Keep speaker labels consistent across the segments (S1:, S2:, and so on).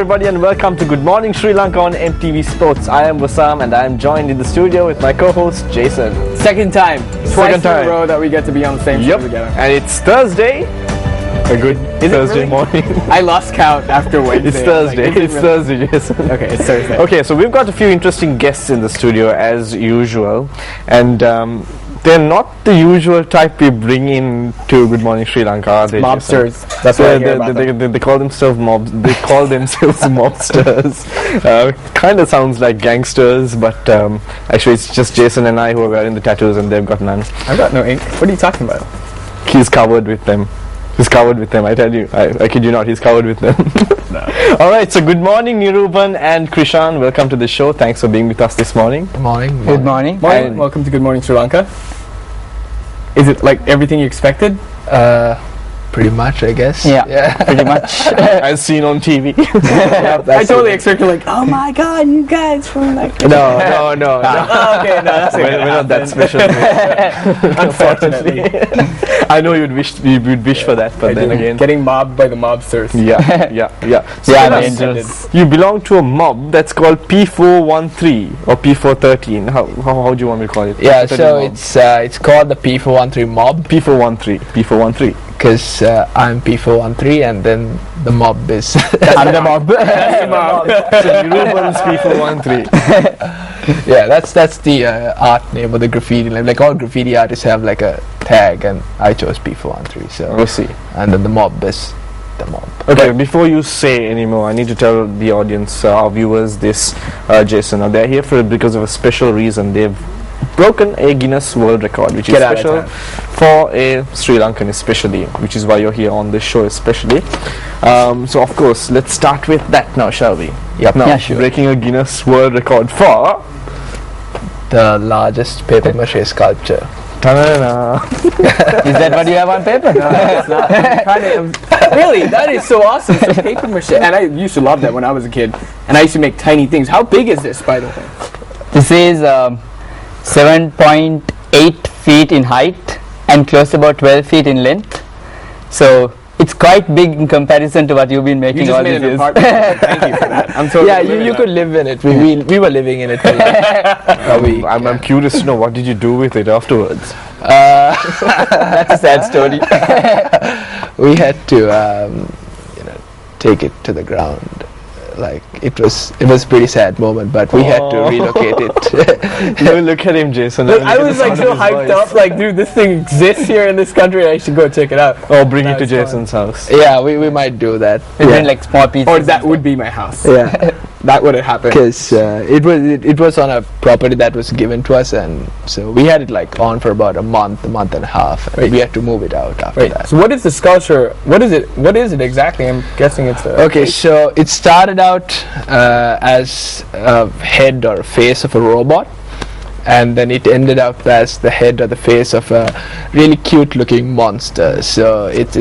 S1: everybody, and welcome to Good Morning Sri Lanka on MTV Sports. I am Wassam, and I am joined in the studio with my co-host Jason.
S2: Second time in a row that we get to be on the same show together.
S1: And it's Thursday. A good Thursday morning.
S2: I lost count after Wednesday.
S1: It's Thursday. It's Thursday, Jason.
S2: Okay, it's Thursday.
S1: Okay, so we've got a few interesting guests in the studio as usual, and they're not the usual type we bring in to Good Morning Sri Lanka, are they?
S2: Mobsters. That's what I hear about them.
S1: They call themselves mobs. They call themselves mobsters. Kind of sounds like gangsters, but actually it's just Jason and I who are wearing the tattoos, and they've got none.
S2: I've got no ink. What are you talking about?
S1: He's covered with them. He's covered with them, I tell you. I kid you not, he's covered with them.
S2: No.
S1: Alright, so good morning Niruban and Krishan. Welcome to the show. Thanks for being with us this morning.
S3: Good morning.
S2: Good morning. Welcome to Good Morning Sri Lanka. Is it like everything you expected?
S3: Pretty much, I guess.
S2: Yeah. Pretty much.
S1: As seen on TV.
S2: I totally expected like, oh my god, you guys from like...
S1: No.
S2: Oh, okay, no, that's
S1: We're not that special.
S2: Unfortunately.
S1: I know you'd wish for that, but then again...
S2: Getting mobbed by the mobsters.
S1: Yeah. So you belong to a mob that's called P413 or P413. How do you want me to call it?
S3: Yeah, so it's called the P413 mob.
S1: P413.
S3: Because I'm P413 and then the mob is...
S2: I'm the mob. That's the mob.
S1: So Niruban's P413.
S3: Yeah, that's the art name of the graffiti. Like all graffiti artists have like a tag, and I chose P413. So
S1: we'll see.
S3: And then the mob is the mob.
S1: Okay, before you say any more, I need to tell the audience, our viewers, this, Jason. Now they're here because of a special reason. They've broken a Guinness World Record, which is special for a Sri Lankan especially, which is why you're here on this show especially. So of course, let's start with that now, shall we?
S3: Yep.
S1: Now,
S3: Yeah, sure.
S1: Breaking a Guinness World Record for
S3: The largest paper mache sculpture.
S1: Ta-da-da.
S2: Is that what you have on paper? No, it's not. Really, that is so awesome. So paper mache. And I used to love that when I was a kid. And I used to make tiny things. How big is this, by the way?
S4: This is 7.8 feet in height and close to about 12 feet in length. So it's quite big in comparison to what you've been making all these years.
S2: Thank you for that. I'm totally
S3: you could live in it. We were living in it.
S1: I'm curious to know, what did you do with it afterwards?
S4: That's a sad story.
S3: We had to take it to the ground. Like it was a pretty sad moment, but we had to relocate it.
S1: Look at him, Jason.
S2: I was like so hyped up, like, dude, this thing exists here in this country. I should go check it out.
S1: Or bring it to Jason's house.
S3: Yeah, we might do that.
S4: Like small pieces.
S2: Or that would be my house.
S3: Yeah.
S2: That would have happened.
S3: Because it was on a property that was given to us, and so we had it like on for about a month and a half. And we had to move it out after that.
S2: So what is the sculpture? What is it exactly? I'm guessing it's a...
S3: Okay, so it started out as a head or a face of a robot, and then it ended up as the head or the face of a really cute looking monster. So it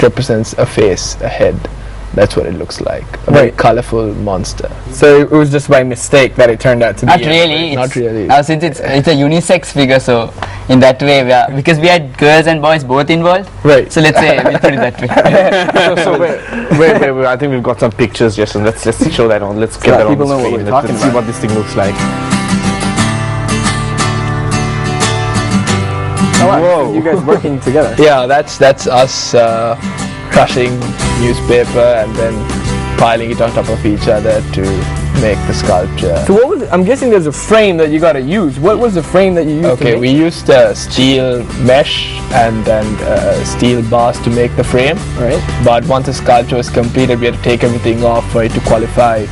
S3: represents a face, a head. That's what it looks like. A very colorful monster.
S2: So it was just by mistake that it turned out to be...
S4: Not really.
S3: Not really.
S4: Since it's a unisex figure, so in that way, because we had girls and boys both involved.
S2: Right.
S4: So let's say we put it that way.
S1: So wait, I think we've got some pictures, Jason. Let's show that on. Let's get that on the screen. Let's see what this thing looks like.
S2: Whoa. You guys working together.
S3: Yeah, that's us crushing newspaper and then piling it on top of each other to make the sculpture.
S2: So what was it? I'm guessing there's a frame that you got to use. What was the frame that you used?
S3: Okay, we used steel mesh and then steel bars to make the frame.
S2: Right.
S3: But once the sculpture was completed, we had to take everything off for it to qualify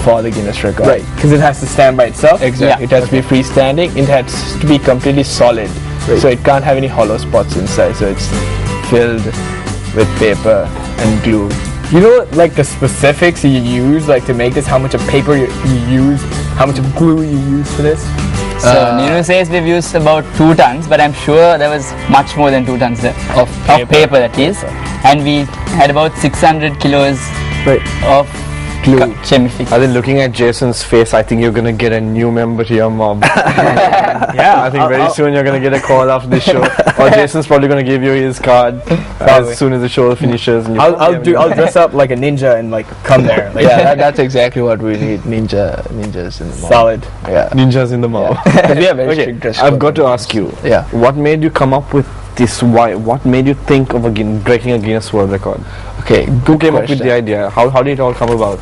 S3: for the Guinness record.
S2: Right, because it has to stand by itself.
S3: Exactly. Yeah. It has to be freestanding. It has to be completely solid. Right. So it can't have any hollow spots inside. So it's filled with paper and glue.
S2: You know, like the specifics you use, like to make this, how much of paper you use, how much of glue you use for this?
S4: So Niru says we've used about 2 tons, but I'm sure there was much more than 2 tons there of paper, that is. And we had about 600 kilos of
S3: glue.
S4: Chemical.
S1: I think looking at Jason's face, I think you're gonna get a new member to your mob.
S2: Yeah,
S1: I think very soon you're gonna get a call after this show, or Jason's probably gonna give you his card as soon as the show finishes. And
S2: I'll dress up like a ninja and like come there. Like,
S3: Yeah, that's exactly what we need. Ninjas in the mob.
S2: solid.
S3: Yeah.
S1: ninjas in the mob.
S3: 'Cause we have very
S1: Okay,
S3: strict dress
S1: I've
S3: code.
S1: got to ask you.
S3: Yeah.
S1: What made you come up with this? Why? What made you think of breaking a Guinness World Record?
S3: Okay.
S1: Who came up with the idea? How did it all come about?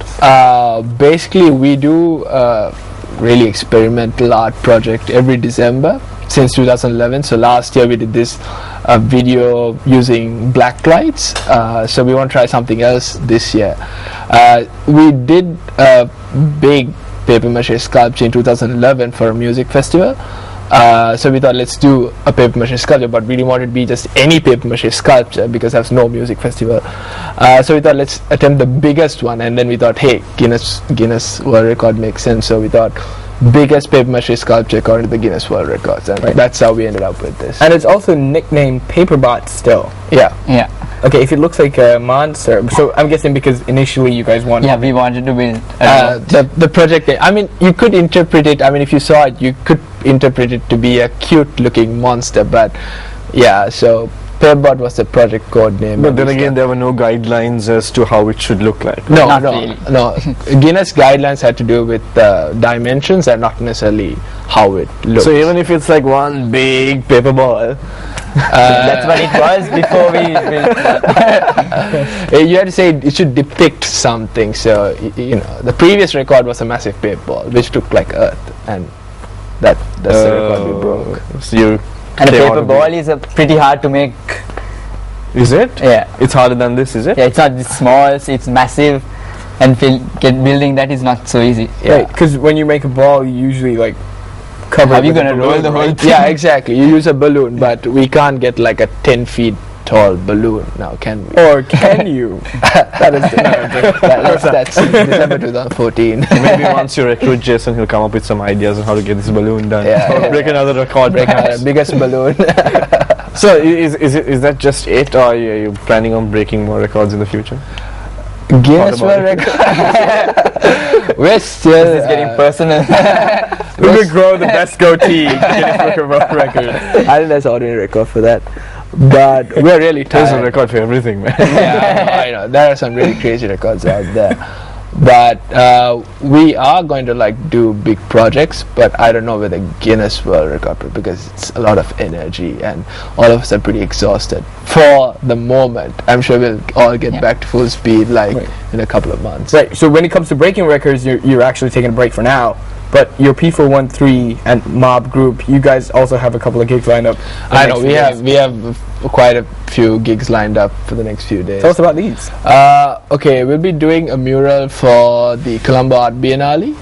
S3: Basically, we do really experimental art project every December since 2011. So last year we did this video using black lights. So we want to try something else this year. We did a big paper mache sculpture in 2011 for a music festival. So we thought, let's do a paper mache sculpture, but we didn't want it to be just any paper mache sculpture because there's no music festival. So we thought, let's attempt the biggest one, and then we thought, hey, Guinness World Record makes sense. So we thought, biggest paper mache sculpture according to the Guinness World Records, and that's how we ended up with this.
S2: And it's also nicknamed Paperbot still.
S3: Yeah.
S4: Yeah.
S2: Okay, if it looks like a monster, so I'm guessing because initially you guys wanted.
S4: Yeah, we wanted to build.
S3: The project, I mean, you could interpret it, I mean, if you saw it, you could interpret it to be a cute looking monster, but yeah, so Paperbot was the project code name.
S1: But then again, there were no guidelines as to how it should look like.
S3: no,
S4: Not
S3: no,
S4: really.
S3: no. Guinness guidelines had to do with dimensions and not necessarily how it looks.
S1: So even if it's like one big paper ball,
S4: That's what it was before we built that.
S3: you had to say it should depict something. So you know, the previous record was a massive paper ball which looked like Earth, and that's the record we broke.
S1: So you
S4: And a
S1: came out
S4: paper
S1: of
S4: ball is pretty hard to make.
S1: Is it?
S4: Yeah.
S1: It's harder than this, is it?
S4: Yeah, it's not this small, it's massive, and building that is not so easy.
S2: Right, because when you make a ball, you usually like cover.
S4: Are
S2: it
S4: you
S2: with a
S4: gonna roll
S2: balloon,
S4: the whole
S2: right?
S4: thing?
S3: Yeah, exactly. You use a balloon, but we can't get like a 10 feet tall balloon now, can we?
S2: Or can you? That is
S3: That's December 2014.
S1: Maybe once you recruit Jason, he'll come up with some ideas on how to get this balloon done.
S3: Yeah,
S1: Or
S3: yeah,
S1: break another record.
S3: Break the biggest balloon.
S1: So is that just it, or are you planning on breaking more records in the future?
S3: Guinness World Record. We're still
S4: This is getting personal.
S2: We will grow the best goatee. Guinness Book of World Records.
S3: I think that's ordinary record for that. But we're really
S1: There's a
S3: tired.
S1: record for everything, man.
S3: Yeah, I know. There are some really crazy records out there. But we are going to like do big projects, but I don't know whether Guinness World Record, because it's a lot of energy and all of us are pretty exhausted for the moment. I'm sure we'll all get back to full speed like in a couple of months.
S2: Right. So when it comes to breaking records, you're actually taking a break for now. But your P413 and Mob group, you guys also have a couple of gigs lined up.
S3: I know we have quite a few gigs lined up for the next few days.
S2: Tell us about these.
S3: Okay, we'll be doing a mural for the Colombo Art Biennale.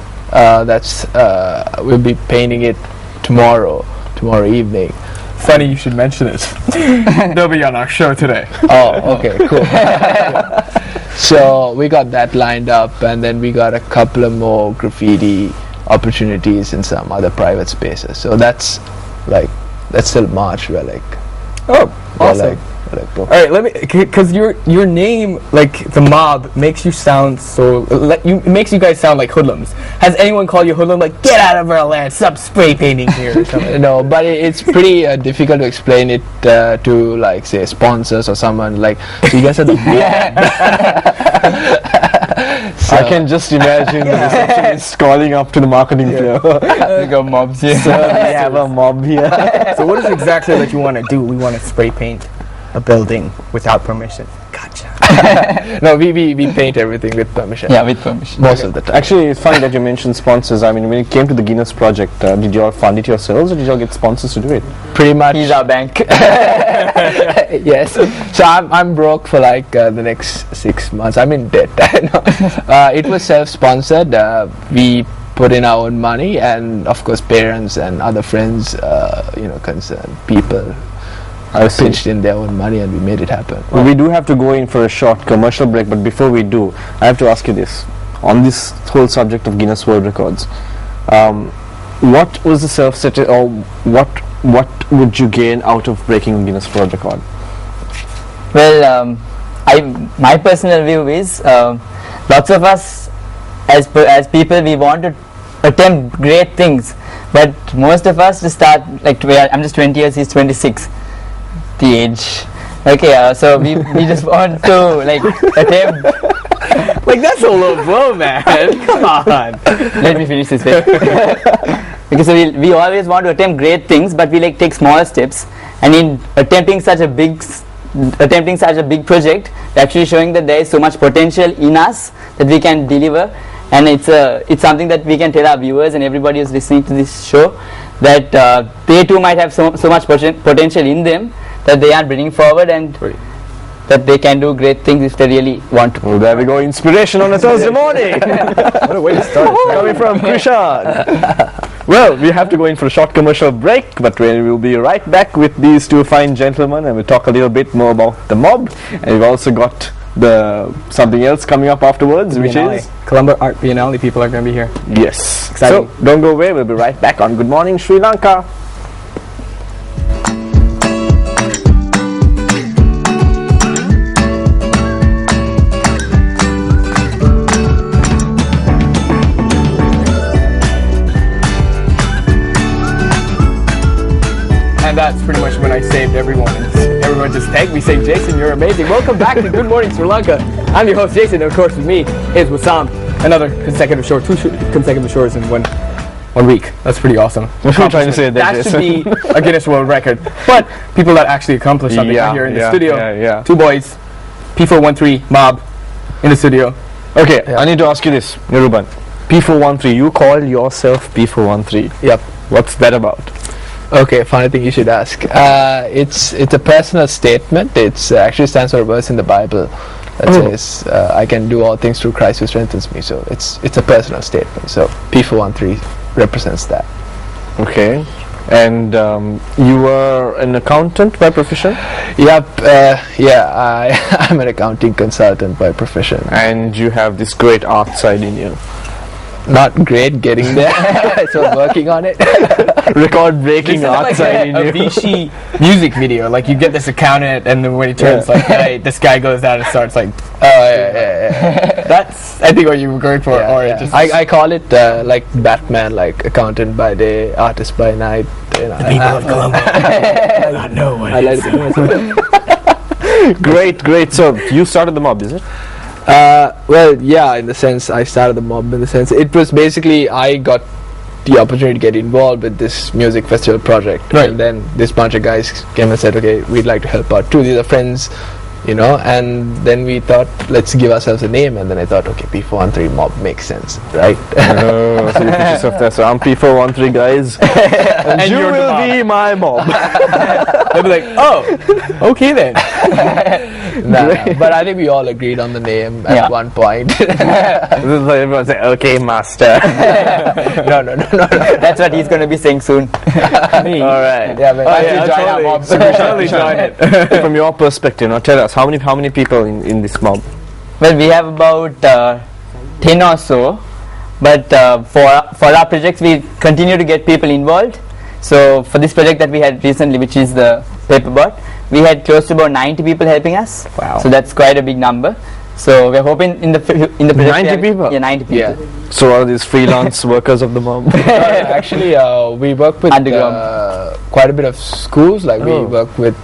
S3: We'll be painting it tomorrow evening.
S2: Funny you should mention it. They'll be on our show today.
S3: Oh, okay, cool. So we got that lined up, and then we got a couple of more graffiti opportunities in some other private spaces. So that's till March. We're like,
S2: Oh, awesome. All right, let me, because your name, like the Mob, makes you sound so. It makes you guys sound like hoodlums. Has anyone called you hoodlum? Like, get out of our land, stop spray painting here or something.
S3: no, but it's pretty difficult to explain it to like say sponsors or someone like. So you guys are the
S1: I can just imagine the receptionist calling up to the marketing floor.
S4: We got mobs here.
S1: So we have a mob here.
S2: So what is it exactly that you want to do? We want to spray paint a building without permission. Gotcha.
S3: No, we paint everything with permission.
S4: Yeah, with permission.
S3: Most of the time.
S1: Actually, it's funny that you mentioned sponsors. I mean, when it came to the Guinness project, did you all fund it yourselves, or did you all get sponsors to do it?
S3: Pretty much.
S4: He's our bank.
S3: Yes. So I'm broke for like the next 6 months. I'm in debt. It was self-sponsored. We put in our own money, and of course parents and other friends, concerned people pitched in their own money, and we made it happen.
S1: Well, we do have to go in for a short commercial break, but before we do, I have to ask you this. On this whole subject of Guinness World Records, what was the self-set, or what would you gain out of breaking a Guinness World Record?
S4: Well, my personal view is lots of us as people we want to attempt great things, but most of us to start like I'm just 20 years, he's 26, the age. Okay, so we just want to like attempt.
S2: Like that's a low blow, man. Come on.
S4: Let me finish this bit. Because we always want to attempt great things, but we like take small steps, and in attempting such a big project, we're actually showing that there is so much potential in us that we can deliver, and it's something that we can tell our viewers and everybody who's listening to this show that they too might have so much potential in them that they are bringing forward, and that they can do great things if they really want to.
S1: Well, there we go, inspiration on a Thursday morning.
S2: What a way to start.
S1: Coming from Krishan. Well, we have to go in for a short commercial break, but we will be right back with these two fine gentlemen, and we'll talk a little bit more about the mob, and we've also got something else coming up afterwards, which is
S2: Colombo Art Biennale. People are going to be here.
S1: Yes.
S2: Exciting.
S1: So don't go away. We'll be right back on Good Morning Sri Lanka.
S2: And that's pretty much when I saved everyone. Everyone just tagged me saying, Jason, you're amazing. Welcome back to Good Morning Sri Lanka. I'm your host, Jason, and of course with me is Wassam. Another two consecutive shows in one week. That's pretty awesome.
S1: What are you trying to say there,
S2: That
S1: Jason?
S2: should be a Guinness World Record. But people that actually accomplish something are here in the studio.
S1: Yeah.
S2: Two boys, P413 Mob in the studio.
S1: Okay, I need to ask you this, Niruban. P413, you call yourself P413.
S2: Yep.
S1: What's that about?
S3: Okay, funny thing you should ask. It's a personal statement. It's actually stands for a verse in the Bible that says, "I can do all things through Christ who strengthens me." So it's a personal statement. So P413 represents that.
S1: Okay, and you were an accountant by profession,
S3: Yep. I'm an accounting consultant by profession.
S1: and you have this great art side in you.
S3: Not great getting there, so I'm working on it.
S1: Record breaking art
S2: Like
S1: side in
S2: a
S1: you.
S2: Vichy music video. Like you get this accountant, and then when he turns like, hey, this guy goes out and starts like, that's I think what you were going for, or it just
S3: I call it like Batman, like accountant by day, artist by night. You know,
S2: people of Colombo do not know what
S3: I
S2: it
S3: like
S2: is.
S3: it myself.
S1: Great. So you started the mob, is it?
S3: Well, yeah, in the sense I started the mob. In the sense it was basically I got the opportunity to get involved with this music festival project,
S2: Right.
S3: and then this bunch of guys came and said, "Okay, we'd like to help out too." These are friends, you know. And then we thought, let's give ourselves a name. And then I thought, okay, P413 Mob makes sense, right?
S1: Oh, so you put yourself there. So I'm P413, guys, and you
S2: you're the
S1: will
S2: mob.
S1: be my mob.
S2: They'll be like, oh, okay then.
S3: Nah, but I think we all agreed on the name at one point.
S1: Everyone say, "Okay, master."
S3: No.
S4: That's what he's going to be saying soon.
S1: All right.
S3: Yeah, but
S2: Oh, yeah,
S3: join our mob.
S2: Totally join it.
S1: From your perspective, now tell us how many people in this mob?
S4: Well, we have about 10 or so, but for our projects we continue to get people involved. So for this project that we had recently, which is the paperbot, we had close to about 90 people helping us.
S1: Wow.
S4: So that's quite a big number. So we're hoping in the project
S1: 90 people?
S4: Yeah, 90 people.
S3: Yeah.
S1: So are these freelance workers of the mob?
S3: Actually, we work with
S4: Underground.
S3: quite a bit of schools. Like we work with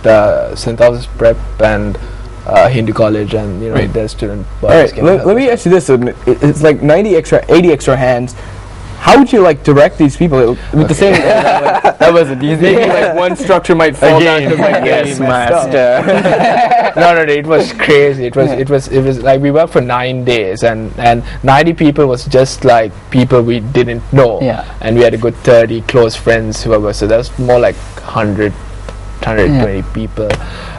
S3: St. Thomas Prep and Hindu College, and their student.
S2: All right, let me ask you this: it's like 80 extra hands. How would you like direct these people with the same?
S4: That wasn't easy.
S2: Maybe like one structure might fall down because like
S1: Yes, master.
S3: No, it was crazy. It was like we worked for 9 days, and 90 people was just like people we didn't know.
S4: Yeah.
S3: And we had a good 30 close friends who were, so that's more like 120 people.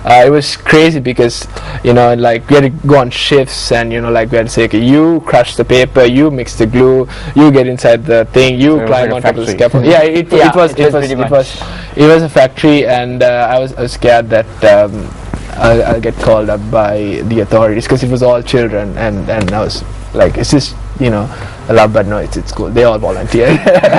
S3: It was crazy because like we had to go on shifts, and like we had to say, okay, you crush the paper, you mix the glue, you get inside the thing, you
S1: So it was
S3: climb
S1: like a
S3: onto the
S1: factory.
S3: scaffold. Yeah, it was a factory, and I was scared that I'll get called up by the authorities because it was all children, and I was like, it's just a lot, but no, it's cool. They all volunteered.